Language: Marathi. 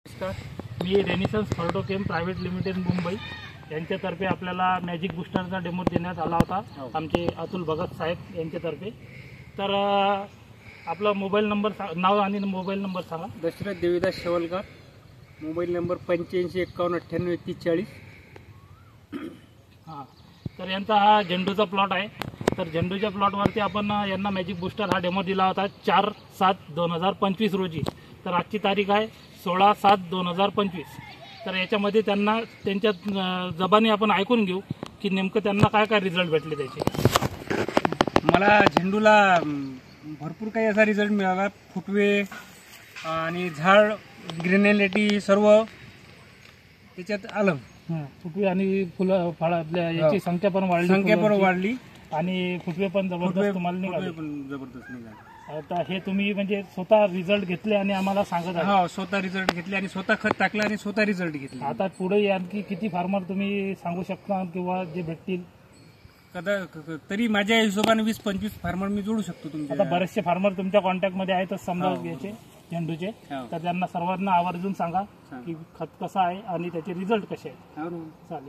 नमस्कार, मी रेनिसन्स फर्टोकेम प्रायव्हेट लिमिटेड मुंबई यांच्यातर्फे आपल्याला मॅजिक बूस्टरचा डेमो देण्यात आला होता आमचे अतुल भगत साहेब यांच्यातर्फे। तर आपला मोबाईल नंबर नाव आणि मोबाईल नंबर सांगा। Dashrath Devidas Shewalkar, mobile number 8551983140। हां, तर यांचा हा झेंडूचा प्लॉट आहे। तर झेंडूच्या प्लॉटवरती आपण यांना मॅजिक बूस्टर हा डेमो दिला होता 4/7/2025 रोजी। तर आजची तारीख आहे 16/7/2025। तर याच्यामध्ये त्यांना त्यांच्या जबानी आपण ऐकून घेऊ की नेमकं त्यांना काय काय रिझल्ट भेटले त्याचे। मला झेंडूला भरपूर काही असा रिझल्ट मिळाला। फुटवे आणि झाड ग्रेनेलिटी सर्व त्याच्यात आलं। फुटवे आणि फुलं फळ आपल्या याची संख्या पण वाढली आणि फुटवे पण जबरदस्त तुम्हाला निघाले। जबरदस्त निघाले। आता हे तुम्ही म्हणजे स्वतः रिझल्ट घेतले आणि आम्हाला सांगत आहे। हो, स्वतः रिझल्ट घेतले आणि स्वतः खत टाकलं आणि स्वतः रिझल्ट घेतले। आता पुढे आणखी किती फार्मर तुम्ही सांगू शकता किंवा जे भेटतील? तरी माझ्या हिशोबाने 20-25 फार्मर मी जोडू शकतो तुमच्या। आता बरेचसे फार्मर तुमच्या कॉन्टॅक्ट मध्ये आहेत समजा याचे झेंडूचे। तर त्यांना सर्वांना आवर्जून सांगा की खत कसं आहे आणि त्याचे रिझल्ट कसे आहेत। चालेल।